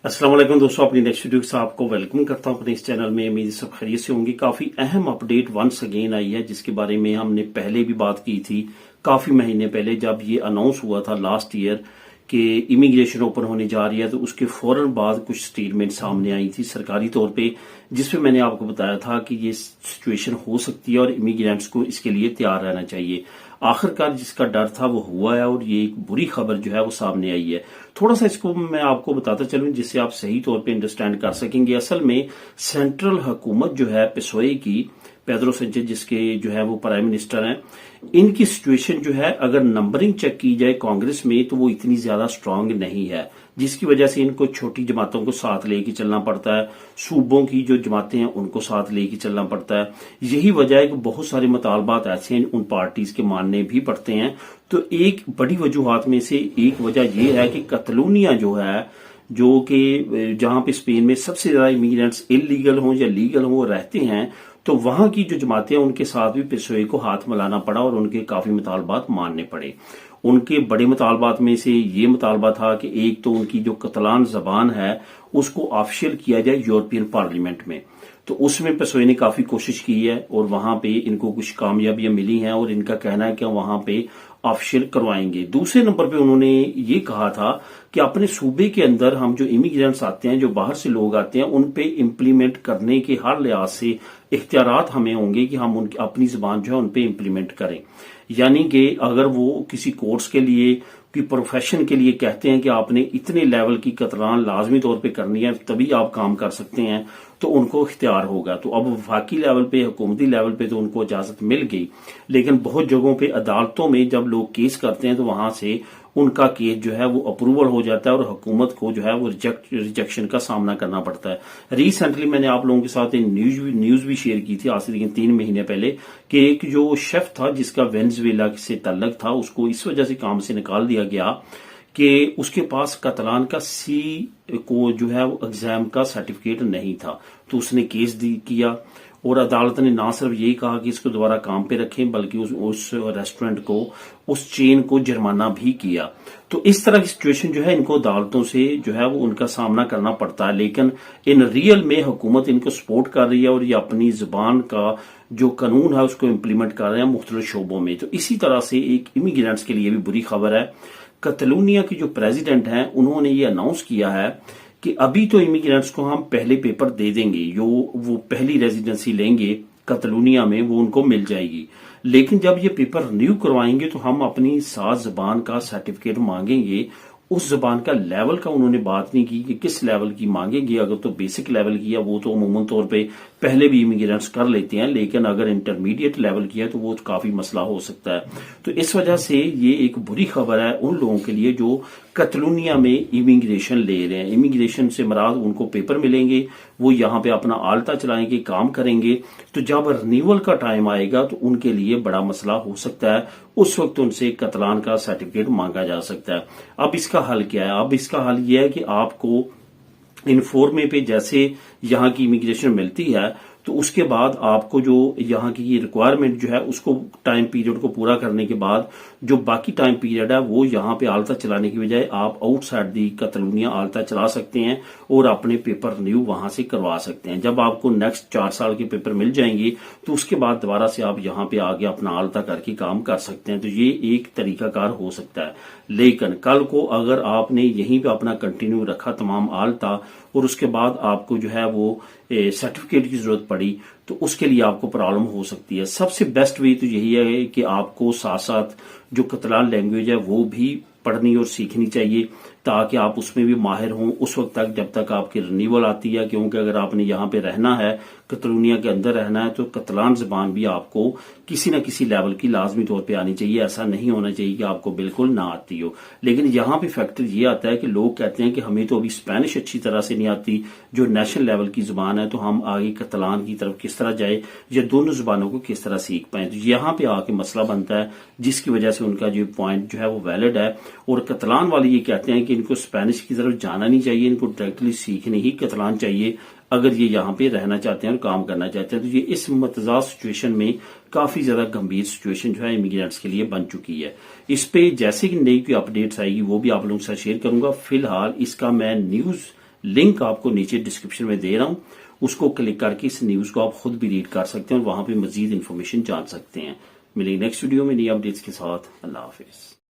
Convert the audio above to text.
अस्सलाम वालेकुम दोस्तों, अपनी नेक्स्ट वीडियो से आपको वेलकम करता हूं अपने इस चैनल में। उम्मीद सब खैरियत से होंगी। काफी अहम अपडेट वंस अगेन आई है, जिसके बारे में हमने पहले भी बात की थी काफी महीने पहले, जब ये अनाउंस हुआ था लास्ट ईयर कि इमिग्रेशन ओपन होने जा रही है। तो उसके फौरन बाद कुछ स्टेटमेंट सामने आई थी सरकारी तौर पे, जिसमें मैंने आपको बताया था कि ये सिचुएशन हो सकती है और इमिग्रेंट्स को इसके लिए तैयार रहना चाहिए। आखिरकार जिसका डर था वो हुआ है और ये एक बुरी खबर जो है वो सामने आई है। थोड़ा सा इसको मैं आपको बताता चलूं जिससे आप सही तौर पे अंडरस्टैंड कर सकेंगे। असल में सेंट्रल हुकूमत जो है पिसोए की, पेड्रो सेंचेज जिसके जो है वो प्राइम मिनिस्टर हैं, इनकी सिचुएशन जो है अगर नंबरिंग चेक की जाए कांग्रेस में तो वो इतनी ज्यादा स्ट्रांग नहीं है, जिसकी वजह से इनको छोटी जमातों को साथ लेके चलना पड़ता है, सूबों की जो जमातें हैं उनको साथ लेके चलना पड़ता है। यही वजह है कि बहुत सारे मुतालबात ऐसे हैं उन पार्टीज के मानने भी पड़ते हैं। तो एक बड़ी वजूहात में से एक वजह यह है कि कतलूनिया जो है, जो कि जहां पे स्पेन में सबसे ज्यादा इमिग्रेंट्स इलीगल हों या लीगल हों रहते हैं, तो वहां की जो जमातें हैं उनके साथ भी पिसोए को हाथ मिलाना पड़ा और उनके काफी मुतालबात मानने पड़े। उनके बड़े मुतालबात में से ये मुतालबा था कि एक तो उनकी जो कतलान जबान है उसको ऑफिशियल किया जाए यूरोपियन पार्लियामेंट में। तो उसमें पिसोए ने काफी कोशिश की है और वहां पे इनको कुछ कामयाबियां मिली हैं और इनका कहना है कि वहां पे ऑफिशियल करवाएंगे। दूसरे नंबर पे उन्होंने ये कहा था कि अपने सूबे के अंदर हम जो इमिग्रेंट्स आते हैं, जो बाहर से लोग आते हैं, उन पे इम्प्लीमेंट करने के हर लिहाज से इख्तियारात हमें होंगे कि हम उनकी अपनी जुबान जो है उन पे इम्प्लीमेंट करें। यानी कि अगर वो किसी कोर्स के लिए, कि प्रोफेशन के लिए कहते हैं कि आपने इतने लेवल की कतलान लाजमी तौर पे करनी है तभी आप काम कर सकते हैं, तो उनको इख्तियार होगा। तो अब वफाकी लेवल पे, हुकूमती लेवल पे तो उनको इजाजत मिल गई, लेकिन बहुत जगहों पे अदालतों में जब लोग केस करते हैं तो वहां से उनका केस जो है वो अप्रूवल हो जाता है और हुकूमत को जो है वो रिजेक्शन का सामना करना पड़ता है। रिसेंटली मैंने आप लोगों के साथ एक न्यूज भी शेयर की थी आज से 3 महीने पहले, कि एक जो शेफ था जिसका वेनेजुएला से ताल्लुक था, उसको इस वजह से काम से निकाल दिया गया कि उसके पास कतलान का सी को जो है वो एग्जाम का सर्टिफिकेट नहीं था। तो उसने केस किया और अदालत ने ना सिर्फ यही कहा कि इसको दोबारा काम पे रखें, बल्कि उस रेस्टोरेंट को, उस चेन को जुर्माना भी किया। तो इस तरह की सिचुएशन जो है इनको अदालतों से जो है वो उनका सामना करना पड़ता है, लेकिन इन रियल में हुकूमत इनको सपोर्ट कर रही है और ये अपनी जुबान का जो कानून है उसको इम्प्लीमेंट कर रहे हैं मुख्तलिफ शोबों में। तो इसी तरह से एक इमिग्रेंट्स के लिए भी बुरी खबर है। कतलूनिया की जो प्रेसिडेंट हैं उन्होंने ये अनाउंस किया है कि अभी तो इमिग्रेंट्स को हम पहले पेपर दे देंगे, जो वो पहली रेजिडेंसी लेंगे कतलूनिया में वो उनको मिल जाएगी, लेकिन जब ये पेपर रिन्यू करवाएंगे तो हम अपनी सात जबान का सर्टिफिकेट मांगेंगे। उस जबान का लेवल का उन्होंने बात नहीं की कि किस लेवल की मांगेंगे। अगर तो बेसिक लेवल की है वो तो अमूमन तौर पे पहले भी इमिग्रेंट्स कर लेते हैं, लेकिन अगर इंटरमीडिएट लेवल की है तो वो काफी मसला हो सकता है। तो इस वजह से ये एक बुरी खबर है उन लोगों के लिए जो कतलूनिया में इमिग्रेशन ले रहे हैं। इमिग्रेशन से मराद उनको पेपर मिलेंगे, वो यहाँ पे अपना आलता चलाएंगे, काम करेंगे। तो जब रिन्यूअल का टाइम आएगा तो उनके लिए बड़ा मसला हो सकता है, उस वक्त उनसे कतलान का सर्टिफिकेट मांगा जा सकता है। अब इसका हल क्या है? अब इसका हल यह है कि आपको इनफॉर्मे पे जैसे यहाँ की इमिग्रेशन मिलती है तो उसके बाद आपको जो यहाँ की रिक्वायरमेंट जो है उसको टाइम पीरियड को पूरा करने के बाद जो बाकी टाइम पीरियड है वो यहाँ पे आलता चलाने की बजाय आप आउटसाइड दी कतलूनिया आलता चला सकते हैं और अपने पेपर रिन्यू वहां से करवा सकते हैं। जब आपको नेक्स्ट 4 साल के पेपर मिल जाएंगे तो उसके बाद दोबारा से आप यहाँ पे आगे अपना आलता करके काम कर सकते हैं। तो ये एक तरीकाकार हो सकता है, लेकिन कल को अगर आपने यहीं पे अपना कंटिन्यू रखा तमाम आलता और उसके बाद आपको जो है वो सर्टिफिकेट की जरूरत पड़ी तो उसके लिए आपको प्रॉब्लम हो सकती है। सबसे बेस्ट वे तो यही है कि आपको साथ साथ जो कतलान लैंग्वेज है वो भी पढ़नी और सीखनी चाहिए ताकि आप उसमें भी माहिर हों उस वक्त तक जब तक आपकी रिन्यूअल आती है। क्योंकि अगर आपने यहाँ पे रहना है, कतलूनिया के अंदर रहना है, तो कतलान जबान भी आपको किसी न किसी लेवल की लाजमी तौर पे आनी चाहिए। ऐसा नहीं होना चाहिए कि आपको बिल्कुल ना आती हो। लेकिन यहाँ पे फैक्टर ये आता है कि लोग कहते हैं कि हमें तो अभी स्पेनिश अच्छी तरह से नहीं आती जो नेशनल लेवल की जुबान है, तो हम आगे कतलान की तरफ किस तरह जाए या दोनों जुबानों को किस तरह सीख पाए। तो यहाँ पे आके मसला बनता है, जिसकी वजह से उनका जो पॉइंट जो है वो वैलिड है। और कतलान वाले ये कहते हैं कि इनको स्पेनिश की तरफ जाना नहीं चाहिए, इनको डायरेक्टली सीखने ही कतलान चाहिए अगर ये यहाँ पे रहना चाहते हैं और काम करना चाहते हैं। तो ये इस मतजाद सिचुएशन में काफी ज्यादा गंभीर सिचुएशन जो है इमिग्रेंट्स के लिए बन चुकी है। इस पे जैसे कि नई कोई अपडेट्स आएगी वो भी आप लोगों के साथ शेयर करूंगा। फिलहाल इसका मैं न्यूज لنک آپ کو نیچے ڈسکرپشن میں دے رہا ہوں، اس کو کلک کر کے اس نیوز کو آپ خود بھی ریڈ کر سکتے ہیں اور وہاں پہ مزید انفارمیشن جان سکتے ہیں۔ ملیں نیکسٹ ویڈیو میں نئی اپڈیٹس کے ساتھ۔ اللہ حافظ۔